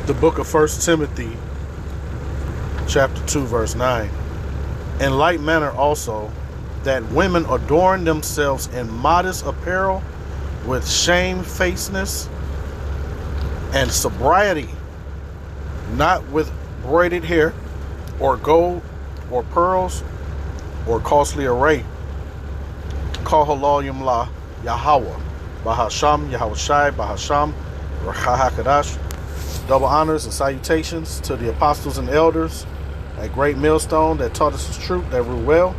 The book of First Timothy, chapter 2, verse 9. In like manner also, that women adorn themselves in modest apparel with shamefacedness and sobriety, not with braided hair or gold or pearls or costly array. Kahalayim la Yahweh, Bahasham, Yahushai, Bahasham, Rahakadash. Double honors and salutations to the apostles and elders, that great millstone that taught us the truth, that rule well.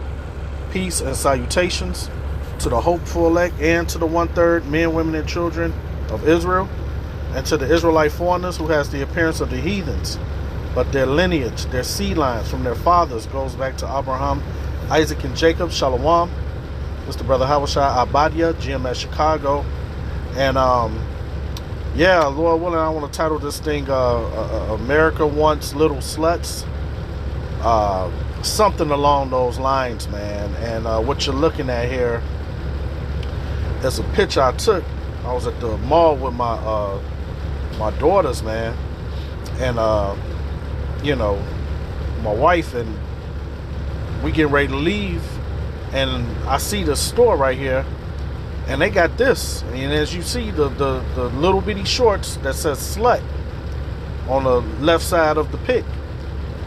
Peace and salutations to the hopeful elect and to the 1/3 men, women, and children of Israel, and to the Israelite foreigners who has the appearance of the heathens, but their lineage, their seed lines from their fathers goes back to Abraham, Isaac, and Jacob. Shalom. Mr. Brother Havashai Abadia, GMS Chicago. And yeah, Lord willing, I want to title this thing America Wants Little Sluts. Something along those lines, man. And what you're looking at here is a picture I took. I was at the mall with my daughters, man. And you know, my wife, and we getting ready to leave, and I see the store right here, and they got this, and as you see the little bitty shorts that says slut on the left side of the pic,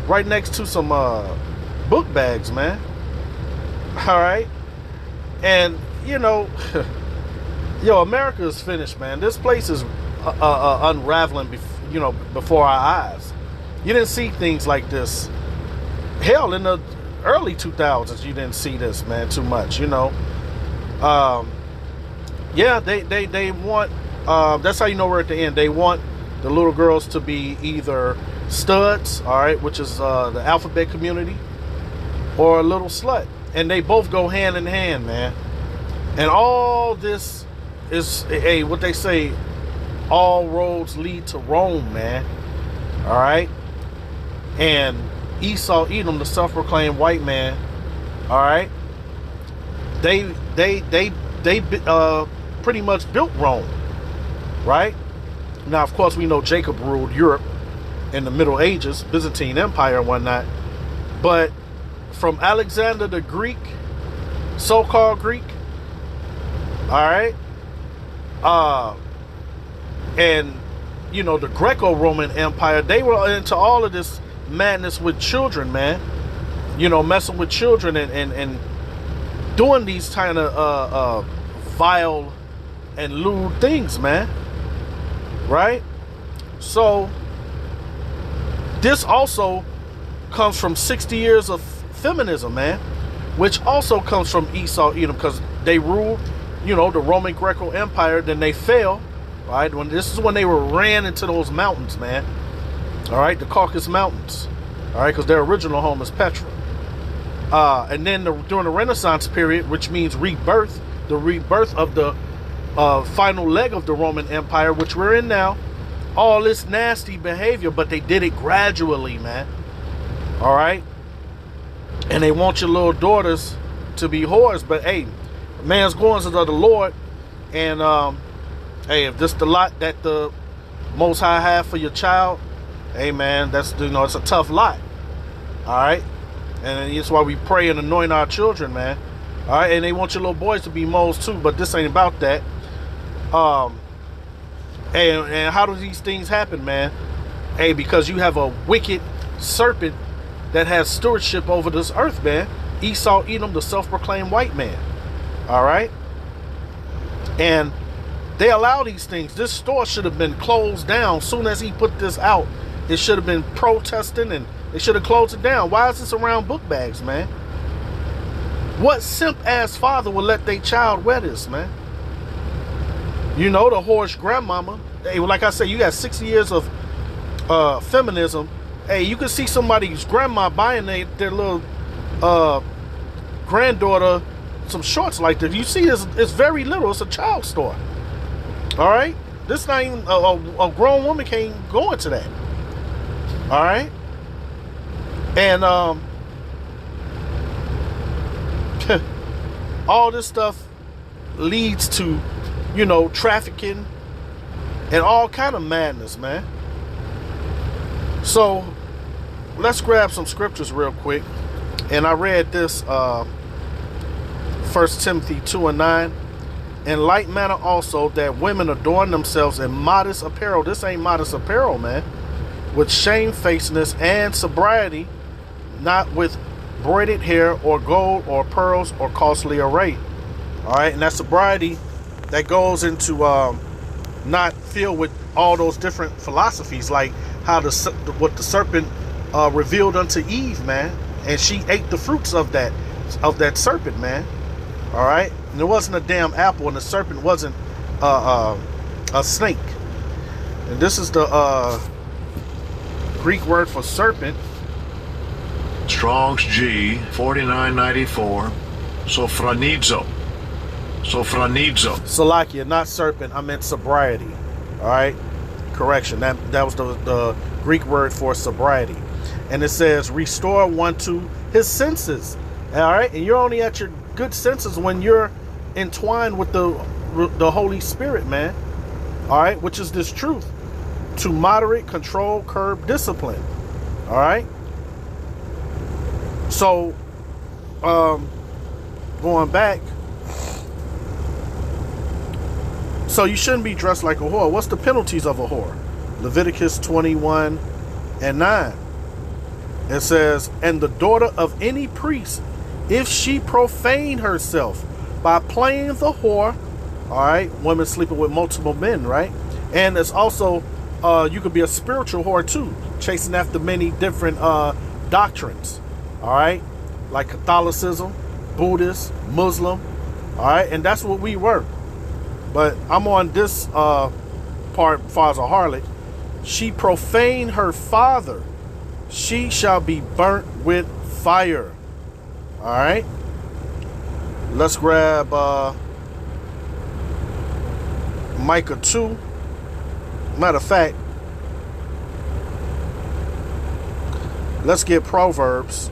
right next to some book bags, man. All right. And you know, yo, America is finished, man. This place is unraveling before our eyes. You didn't see things like this, hell, in the early 2000s. You didn't see this, man, too much, you know. Yeah, they want, that's how you know we're at the end. They want the little girls to be either studs, all right, which is the alphabet community, or a little slut. And they both go hand in hand, man. And all this is what they say, all roads lead to Rome, man. All right. And Esau, Edom, the self-proclaimed white man, all right, they pretty much built Rome, right? Now, of course, we know Jacob ruled Europe in the Middle Ages, Byzantine Empire and whatnot. But from Alexander the Greek, so-called Greek, all right, and, you know, the Greco-Roman Empire, they were into all of this madness with children, man. You know, messing with children and doing these kind of vile and lewd things, man. Right? So this also comes from 60 years of feminism, man, which also comes from Esau, Edom, because they ruled, you know, the Roman Greco Empire. Then they fell, right? This is when they were ran into those mountains, man. All right, the Caucasus Mountains. All right, because their original home is Petra. And then during the Renaissance period, which means rebirth, the rebirth of the final leg of the Roman Empire, which we're in now, all this nasty behavior, but they did it gradually, man. All right? And they want your little daughters to be whores, but hey, man's goings is of the Lord, and hey, if this the lot that the Most High have for your child, hey, man, that's, you know, it's a tough lot. All right? And that's why we pray and anoint our children, man. All right? And they want your little boys to be moles too, but this ain't about that. And how do these things happen, man? Hey, because you have a wicked serpent that has stewardship over this earth, man. Esau, Edom, the self-proclaimed white man. All right? And they allow these things. This store should have been closed down soon as he put this out. It should have been protesting, and they should have closed it down. Why is this around book bags, man? What simp-ass father would let their child wear this, man? You know, the whorish grandmama. Hey, like I said, you got 60 years of feminism. Hey, you can see somebody's grandma buying their little granddaughter some shorts like this. You see, it's very little. It's a child store. All right? This not even, a grown woman can't go into that. All right? And all this stuff leads to, you know, trafficking and all kind of madness, man. So let's grab some scriptures real quick. And I read this 1 Timothy 2:9. In like manner also that women adorn themselves in modest apparel. This ain't modest apparel, man. With shamefacedness and sobriety, not with braided hair or gold or pearls or costly array. All right, and that sobriety that goes into not filled with all those different philosophies, like how what the serpent revealed unto Eve, man, and she ate the fruits of that serpent, man. All right, and it wasn't a damn apple, and the serpent wasn't a snake. And this is the Greek word for serpent. Strong's G 4994. Sophronizo. Salakia, not serpent. I meant sobriety. All right, correction. That was the Greek word for sobriety, and it says restore one to his senses. All right, and you're only at your good senses when you're entwined with the Holy Spirit, man. All right, which is this truth to moderate, control, curb, discipline. All right. So, going back. So you shouldn't be dressed like a whore. What's the penalties of a whore? Leviticus 21:9. It says, and the daughter of any priest, if she profane herself by playing the whore, all right, women sleeping with multiple men, right? And it's also, you could be a spiritual whore too, chasing after many different doctrines, all right, like Catholicism, Buddhist, Muslim, all right, and that's what we were. But I'm on this part as far as a harlot. She profaned her father, she shall be burnt with fire. All right. Let's grab Micah 2. Matter of fact, let's get Proverbs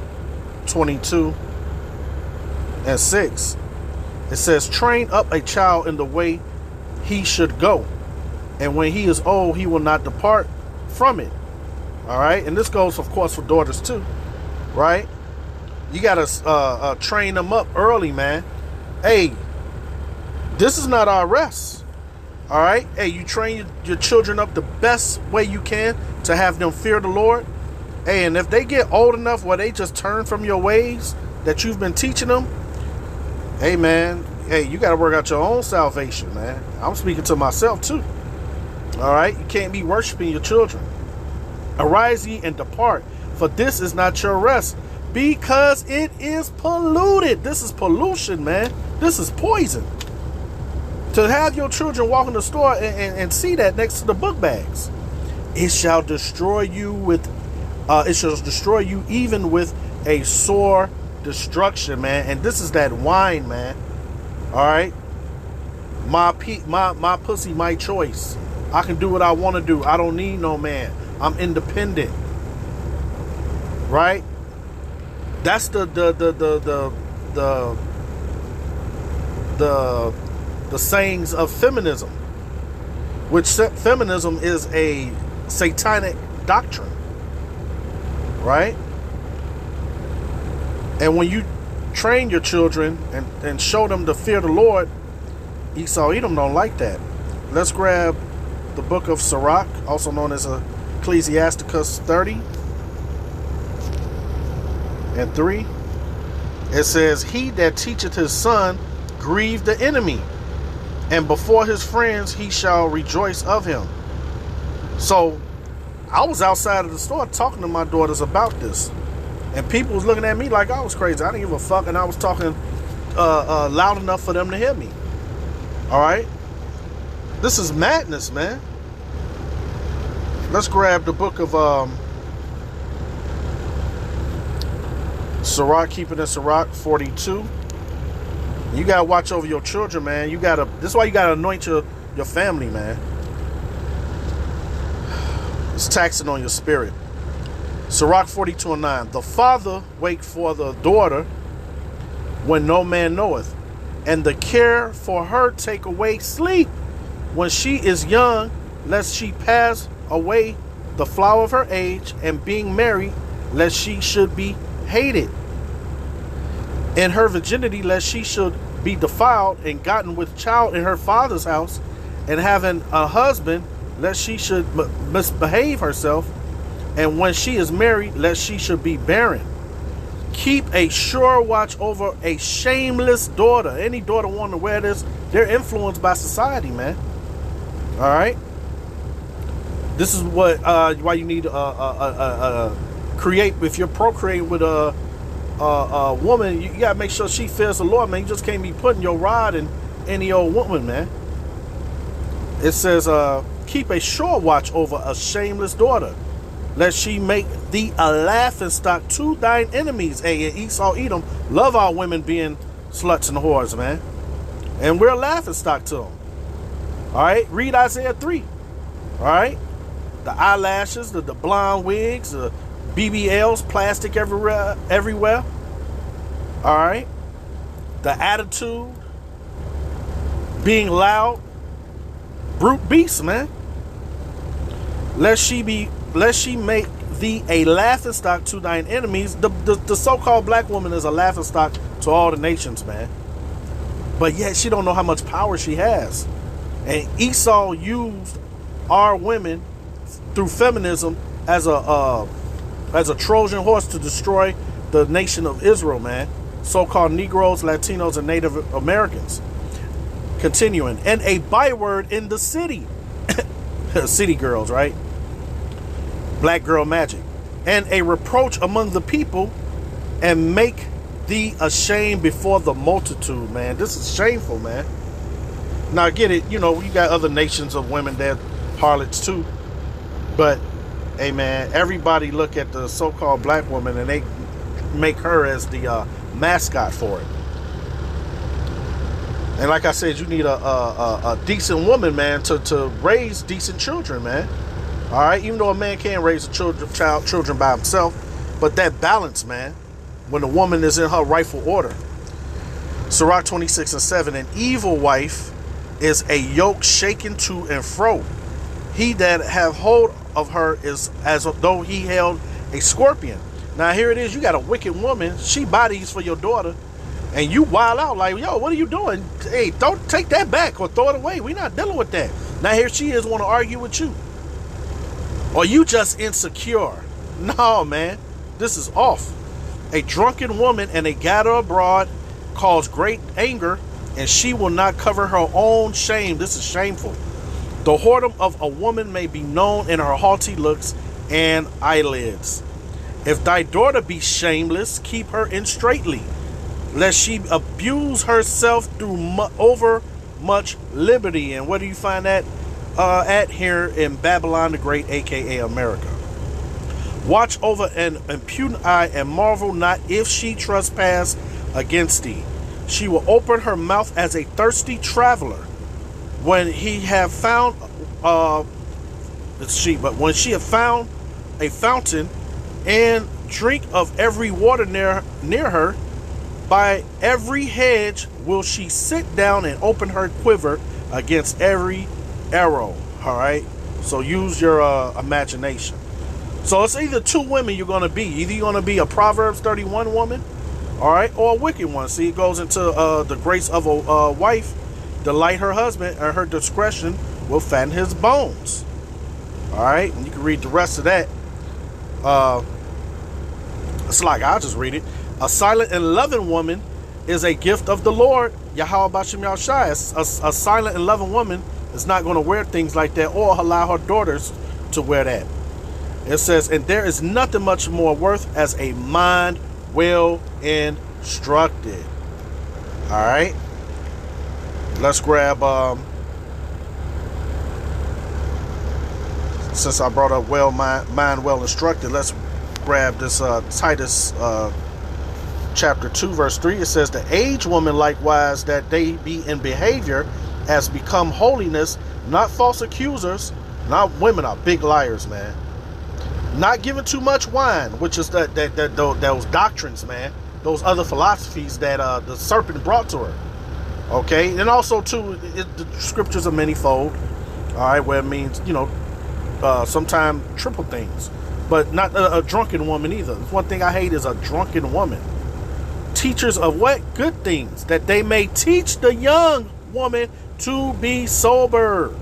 22:6. It says, train up a child in the way he should go, and when he is old, he will not depart from it. All right. And this goes, of course, for daughters too, right? You got to train them up early, man. Hey, this is not our rest. All right. Hey, you train your children up the best way you can to have them fear the Lord. Hey, and if they get old enough where they just turn from your ways that you've been teaching them, hey, man, hey, you got to work out your own salvation, man. I'm speaking to myself too. All right. You can't be worshiping your children. Arise ye and depart, for this is not your rest, because it is polluted. This is pollution, man. This is poison. To have your children walk in the store and see that next to the book bags, it shall destroy you with, it shall destroy you even with a sore destruction, man. And this is that wine, man. All right. My pussy, my choice. I can do what I want to do. I don't need no man. I'm independent. Right? That's the sayings of feminism, which feminism is a satanic doctrine, right? And when you train your children and show them to fear the Lord, Esau Edom don't like that. Let's grab the book of Sirach, also known as Ecclesiasticus 30:3. It says, he that teacheth his son grieve the enemy, and before his friends he shall rejoice of him. So I was outside of the store talking to my daughters about this, and people was looking at me like I was crazy. I didn't give a fuck, and I was talking loud enough for them to hear me. All right, this is madness, man. Let's grab the book of Sirach, keeping in Sirach 42. You gotta watch over your children, man. This is why you gotta anoint your family, man. It's taxing on your spirit. Sirach 42:9. The father wait for the daughter when no man knoweth, and the care for her take away sleep when she is young, lest she pass away the flower of her age, and being married, lest she should be hated. In her virginity, lest she should be defiled and gotten with child in her father's house, and having a husband, lest she should misbehave herself, and when she is married, lest she should be barren. Keep a sure watch over a shameless daughter. Any daughter wanting to wear this, they're influenced by society, man. All right. This is what why you need create. If you're procreating with a woman, you gotta make sure she fears the Lord, man. You just can't be putting your rod in any old woman, man. It says, keep a sure watch over a shameless daughter, lest she make thee a laughing stock to thine enemies. Hey, Esau, Edom, love our women being sluts and whores, man. And we're a laughing stock to them. All right, read Isaiah 3. All right, the eyelashes, the blonde wigs, the BBLs, plastic everywhere. All right, the attitude, being loud, brute beasts, man. Lest she make thee a laughing stock to thine enemies. The so-called black woman is a laughing stock to all the nations, man. But yet she don't know how much power she has. And Esau used our women through feminism as a Trojan horse to destroy the nation of Israel, man. So-called Negroes, Latinos, and Native Americans. Continuing, and a byword in the city. City girls, right? Black girl magic. And a reproach among the people, and make thee ashamed before the multitude, man. This is shameful, man. Now I get it, you know, you got other nations of women that harlots too. But hey, man, everybody look at the so-called black woman and they make her as the mascot for it. And like I said, you need a decent woman, man, to raise decent children, man. All right, even though a man can raise children by himself, but that balance, man, when the woman is in her rightful order. Sirach 26:7, an evil wife is a yoke shaken to and fro. He that have hold of her is as though he held a scorpion. Now here it is, you got a wicked woman, she bodies for your daughter, and you wild out like, yo, what are you doing? Hey, don't take that back or throw it away. We're not dealing with that. Now here she is want to argue with you. Or you just insecure. No, man, this is off. A drunken woman and a gatherer abroad cause great anger, and she will not cover her own shame. This is shameful. The whoredom of a woman may be known in her haughty looks and eyelids. If thy daughter be shameless, keep her in straitly, lest she abuse herself through over much liberty. And where do you find that at? Here in Babylon the Great, aka America. Watch over an impudent eye, and marvel not if she trespass against thee. She will open her mouth as a thirsty traveler. When he have found but when she have found a fountain, and drink of every water near her, by every hedge will she sit down and open her quiver against every arrow. All right, so use your imagination. So it's either two women you're going to be. Either you're going to be a Proverbs 31 woman, all right, or a wicked one. See, it goes into the grace of a wife, delight her husband, and her discretion will fatten his bones. All right, and you can read the rest of that. It's like, I'll just read it. A silent and loving woman is a gift of the Lord, Yahweh Bashem Yahushai. A silent and loving woman is not going to wear things like that or allow her daughters to wear that. It says, and there is nothing much more worth as a mind well instructed. All right, let's grab since I brought up mind well instructed, let's grab this Titus chapter 2 verse 3. It says, the aged woman likewise, that they be in behavior as become holiness, not false accusers. Not women are big liars, man. Not giving too much wine, which is those doctrines, man, those other philosophies that the serpent brought to her. Okay, and also too, the scriptures are manifold. All right, where it means, you know, sometimes triple things, but not a drunken woman either. One thing I hate is a drunken woman. Teachers of what? Good things, that they may teach the young woman to be sober,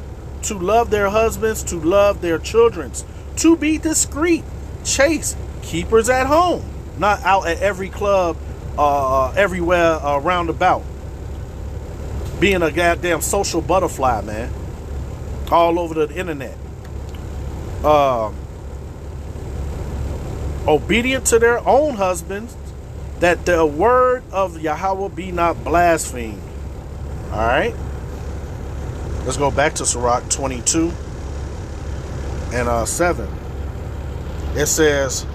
to love their husbands, to love their children, to be discreet, chaste, keepers at home, not out at every club, everywhere around about, being a goddamn social butterfly, man, all over the internet. Obedient to their own husbands, that the word of Yahweh be not blasphemed. All right, let's go back to Sirach 22 and 7. It says,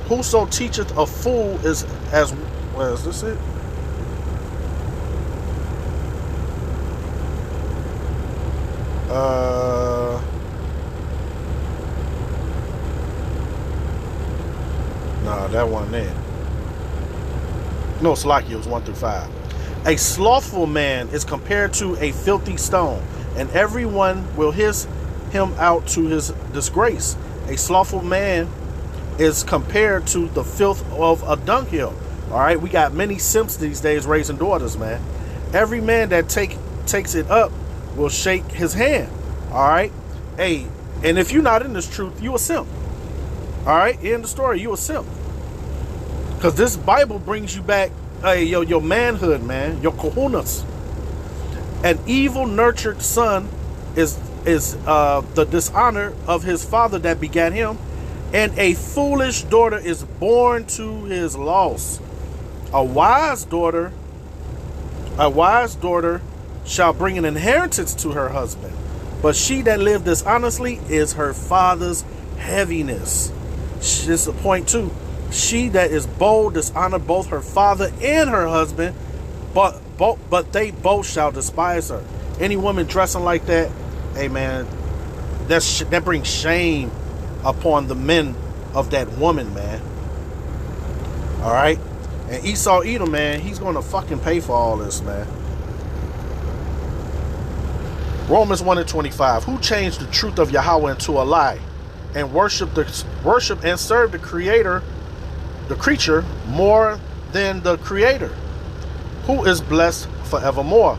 whoso teacheth a fool is as, where is this it? No, that wasn't it. No, it's like it was 1 through 5. A slothful man is compared to a filthy stone, and everyone will hiss him out to his disgrace. A slothful man is compared to the filth of a dunghill. All right, we got many simps these days raising daughters, man. Every man that takes it up will shake his hand. All right, hey, and if you're not in this truth, you a simp. All right, in the story, you a simp. Because this Bible brings you back, your manhood, man, your kahunas. An evil nurtured son is the dishonor of his father that begat him, and a foolish daughter is born to his loss. A wise daughter shall bring an inheritance to her husband, but she that lived dishonestly is her father's heaviness. This is a point too. She that is bold dishonor both her father and her husband, but they both shall despise her. Any woman dressing like that, hey man, that brings shame upon the men of that woman, man. All right, and Esau Edom, man, he's going to fucking pay for all this, man. Romans 1 and 25. Who changed the truth of Yahweh into a lie, and worship and serve the creature more than the Creator, who is blessed forevermore.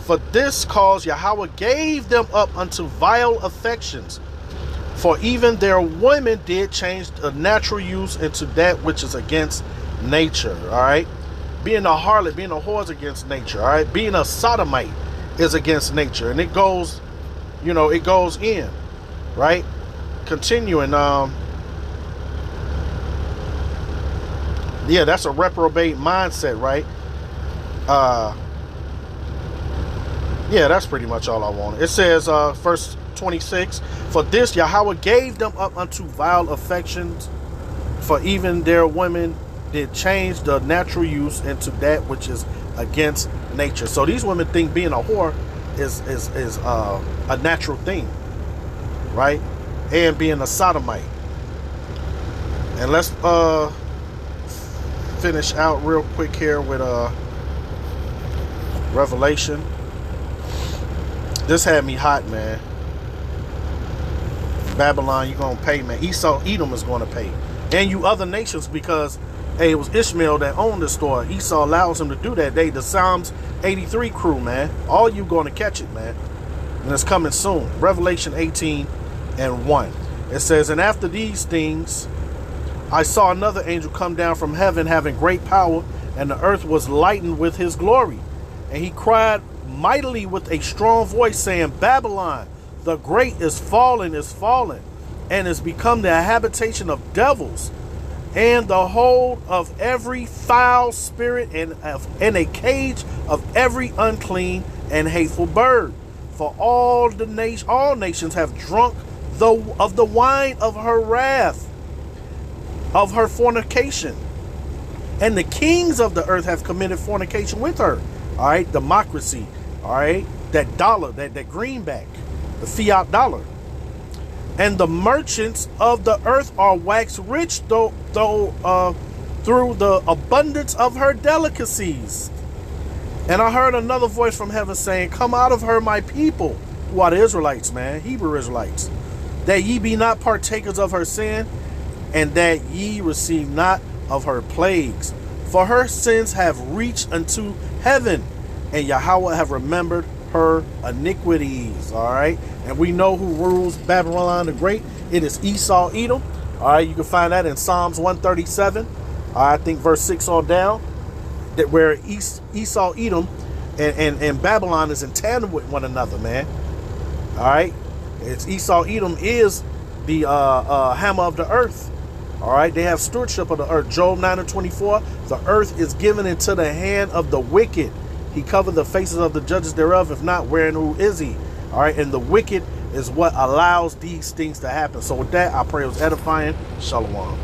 For this cause Yahweh gave them up unto vile affections, for even their women did change the natural use into that which is against nature. All right, being a harlot, being a whore is against nature. All right, being a sodomite is against nature, and it goes, it goes in, right? Continuing, yeah, that's a reprobate mindset, right? Yeah, that's pretty much all I wanted. It says, verse 26, for this Yahweh gave them up unto vile affections, for even their women did change the natural use into that which is against nature. So these women think being a whore is a natural thing, right? And being a sodomite. And let's finish out real quick here with Revelation. This had me hot, man. Babylon, you're gonna pay, man. Esau Edom is gonna pay, and you other nations, because hey, it was Ishmael that owned the store. Esau allows him to do that. The Psalms 83 crew, man. All you gonna catch it, man. And it's coming soon. Revelation 18 and 1. It says, and after these things I saw another angel come down from heaven, having great power, and the earth was lightened with his glory. And he cried mightily with a strong voice, saying, Babylon the great is fallen, and is become the habitation of devils, and the hold of every foul spirit, and a cage of every unclean and hateful bird. For all nations have drunk of the wine of her wrath, of her fornication, and the kings of the earth have committed fornication with her. All right, democracy. All right, that dollar, that greenback, the fiat dollar. And the merchants of the earth are waxed rich, though through the abundance of her delicacies. And I heard another voice from heaven saying, come out of her, my people, who are the Israelites, man, Hebrew Israelites, that ye be not partakers of her sin, and that ye receive not of her plagues. For her sins have reached unto heaven, and Yahweh have remembered her iniquities. All right. And we know who rules Babylon the Great. It is Esau Edom. All right. You can find that in Psalms 137. I think verse 6 on down. That where Esau Edom and Babylon is in tandem with one another, man. All right. It's Esau Edom is the hammer of the earth. All right. They have stewardship of the earth. Job 9:24. The earth is given into the hand of the wicked. He covered the faces of the judges thereof. If not, wherein who is he? All right. And the wicked is what allows these things to happen. So with that, I pray it was edifying. Shalom.